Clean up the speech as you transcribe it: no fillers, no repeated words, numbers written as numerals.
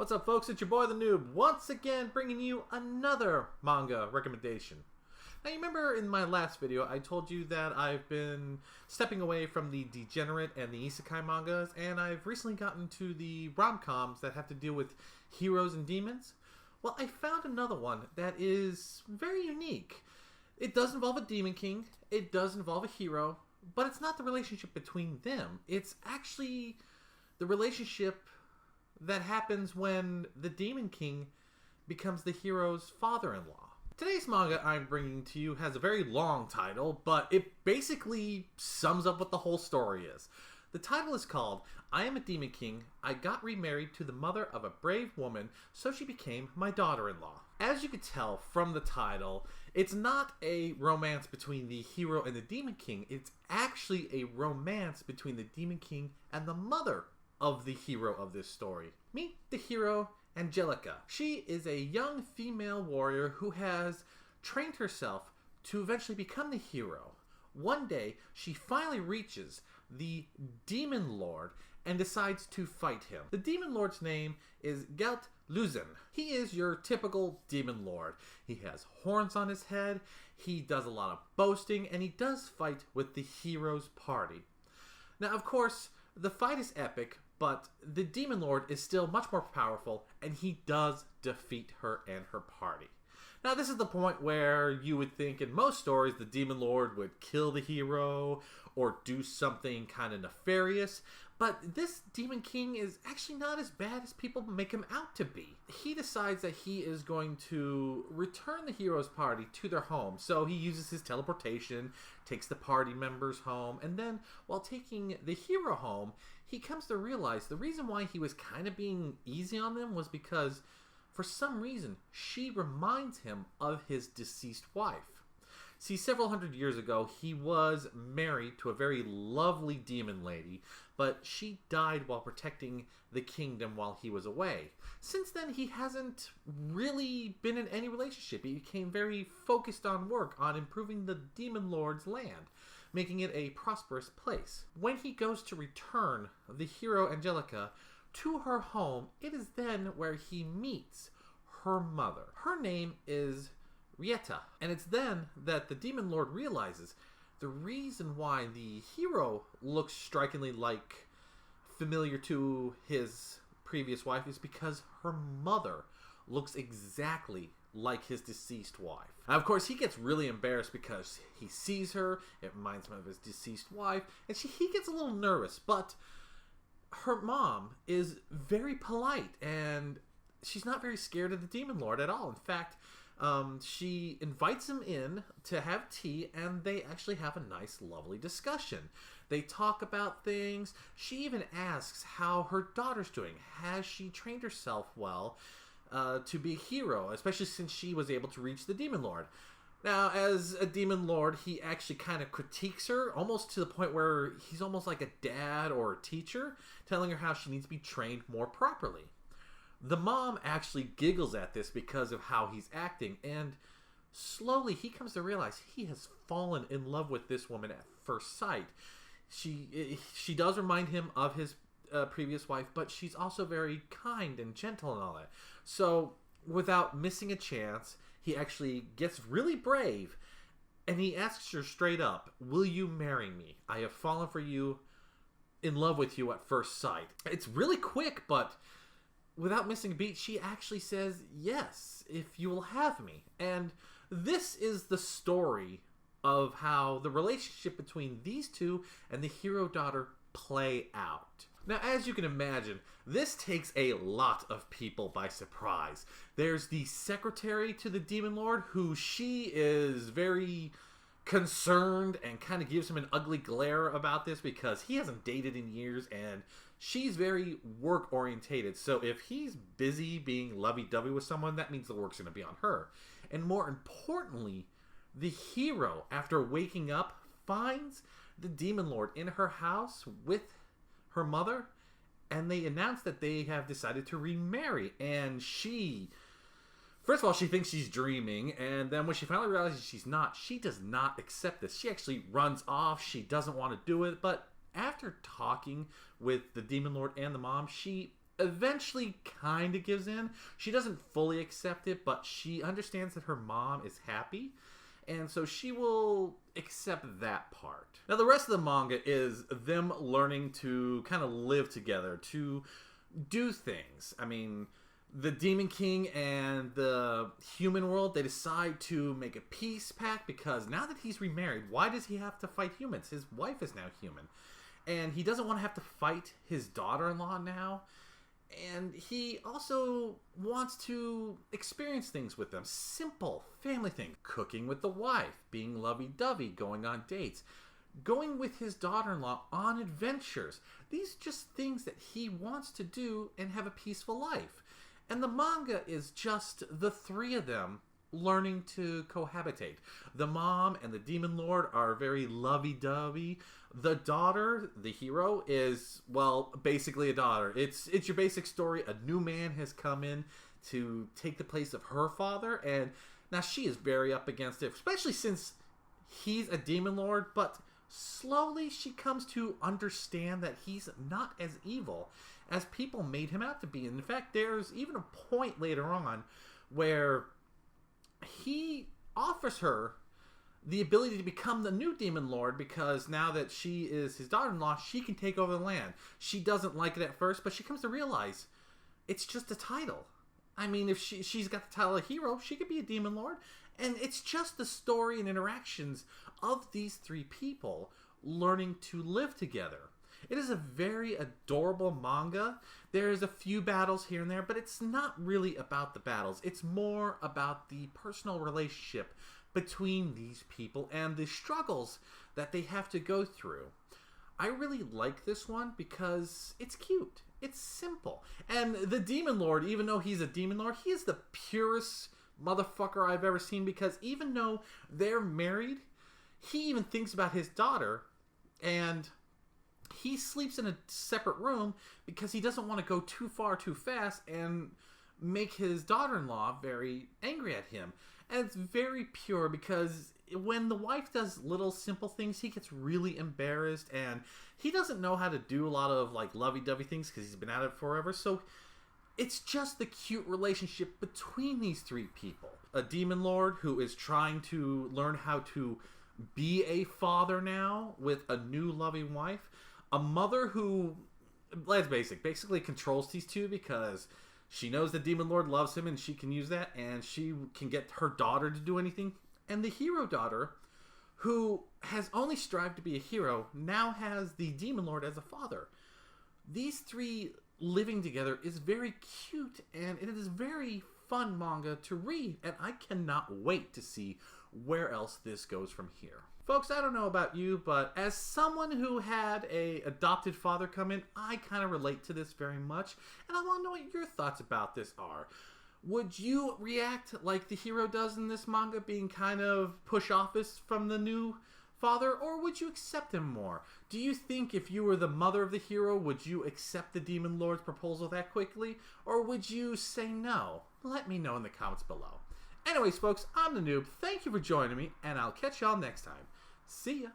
What's up, folks? It's your boy the Noob, once again bringing you another manga recommendation. Now, you remember in my last video I told you that I've been stepping away from the degenerate and the isekai mangas, and I've recently gotten to the rom-coms that have to deal with heroes and demons. Well, I found another one that is very unique. It does involve a demon king, it does involve a hero, but it's not the relationship between them. It's actually the relationship that happens when the demon king becomes the hero's father-in-law. Today's manga I'm bringing to you has a very long title, but it basically sums up what the whole story is. The title is called I Am a Demon King. I got remarried to the mother of a brave woman, so she became my daughter-in-law. As you can tell from the title, it's not a romance between the hero and the demon king. It's actually a romance between the demon king and the mother of the hero of this story. Meet the hero, Angelica. She is a young female warrior who has trained herself to eventually become the hero. One day, she finally reaches the Demon Lord and decides to fight him. The Demon Lord's name is Gelt Luzen. He is your typical Demon Lord. He has horns on his head, he does a lot of boasting, and he does fight with the hero's party. Now, of course, the fight is epic, but the Demon Lord is still much more powerful, and he does defeat her and her party. Now, this is the point where you would think in most stories the Demon Lord would kill the hero or do something kind of nefarious, but this Demon King is actually not as bad as people make him out to be. He decides that he is going to return the hero's party to their home, so he uses his teleportation, takes the party members home, and then while taking the hero home, he comes to realize the reason why he was kind of being easy on them was because for some reason, she reminds him of his deceased wife. See, several hundred years ago, he was married to a very lovely demon lady, but she died while protecting the kingdom while he was away. Since then, he hasn't really been in any relationship. He became very focused on work, on improving the Demon Lord's land, making it a prosperous place. When he goes to return the hero Angelica to her home, it is then where he meets her mother. Her name is Rieta, and it's then that the Demon Lord realizes the reason why the hero looks strikingly familiar to his previous wife is because her mother looks exactly like his deceased wife. Now, of course, he gets really embarrassed because he sees her, it reminds him of his deceased wife, and he gets a little nervous, but her mom is very polite, and she's not very scared of the Demon Lord at all. In fact, she invites him in to have tea, and they actually have a nice, lovely discussion. They talk about things. She even asks how her daughter's doing. Has she trained herself well to be a hero, especially since she was able to reach the Demon Lord? Now, as a Demon Lord, he actually kind of critiques her, almost to the point where he's almost like a dad or a teacher, telling her how she needs to be trained more properly. The mom actually giggles at this because of how he's acting, and slowly he comes to realize he has fallen in love with this woman at first sight. She does remind him of his previous wife, but she's also very kind and gentle and all that. So, without missing a chance, he actually gets really brave, and he asks her straight up, "Will you marry me? I have fallen for you, in love with you at first sight." It's really quick, but without missing a beat, she actually says, "Yes, if you will have me." And this is the story of how the relationship between these two and the hero-daughter play out. Now, as you can imagine, this takes a lot of people by surprise. There's the secretary to the Demon Lord, who she is very concerned and kind of gives him an ugly glare about this because he hasn't dated in years, and she's very work-orientated. So if he's busy being lovey-dovey with someone, that means the work's going to be on her. And more importantly, the hero, after waking up, finds the Demon Lord in her house with her mother, and they announce that they have decided to remarry. And she, first of all, she thinks she's dreaming, and then when she finally realizes she's not, she does not accept this. She actually runs off. She doesn't want to do it, but after talking with the Demon Lord and the mom, she eventually kind of gives in. She doesn't fully accept it, but she understands that her mom is happy, and so she will accept that part. Now, the rest of the manga is them learning to kind of live together, to do things. I mean, the Demon King and the human world, they decide to make a peace pact because now that he's remarried, why does he have to fight humans? His wife is now human. And he doesn't want to have to fight his daughter-in-law now. And he also wants to experience things with them. Simple family things. Cooking with the wife, being lovey-dovey, going on dates, going with his daughter-in-law on adventures. These are just things that he wants to do and have a peaceful life. And the manga is just the three of them learning to cohabitate. The mom and the demon lord are very lovey-dovey. The daughter, the hero, is, well, basically a daughter. It's your basic story. A new man has come in to take the place of her father, and now she is very up against it, especially since he's a demon lord, but slowly she comes to understand that he's not as evil as people made him out to be. And in fact, there's even a point later on where he offers her the ability to become the new demon lord, because now that she is his daughter-in-law, she can take over the land. She doesn't like it at first, but she comes to realize it's just a title. I mean, if she's got the title of hero, she could be a demon lord. And it's just the story and interactions of these three people learning to live together. It is a very adorable manga. There's a few battles here and there, but it's not really about the battles. It's more about the personal relationship between these people and the struggles that they have to go through. I really like this one because it's cute. It's simple. And the Demon Lord, even though he's a Demon Lord, he is the purest motherfucker I've ever seen, because even though they're married, he even thinks about his daughter, and he sleeps in a separate room because he doesn't want to go too far too fast and make his daughter-in-law very angry at him. And it's very pure, because when the wife does little simple things, he gets really embarrassed, and he doesn't know how to do a lot of like lovey-dovey things because he's been at it forever. So it's just the cute relationship between these three people. A demon lord who is trying to learn how to be a father now with a new loving wife. A mother who, let's basically controls these two because she knows the demon lord loves him and she can use that, and she can get her daughter to do anything. And the hero daughter, who has only strived to be a hero, now has the demon lord as a father. These three living together is very cute, and it is very fun manga to read, and I cannot wait to see where else this goes from here. Folks, I don't know about you, but as someone who had a adopted father come in, I kind of relate to this very much, and I want to know what your thoughts about this are. Would you react like the hero does in this manga, being kind of push office from the new father, or would you accept him more? Do you think if you were the mother of the hero, would you accept the Demon Lord's proposal that quickly, or would you say no? Let me know in the comments below. Anyways, folks, I'm the Noob. Thank you for joining me, and I'll catch y'all next time. See ya!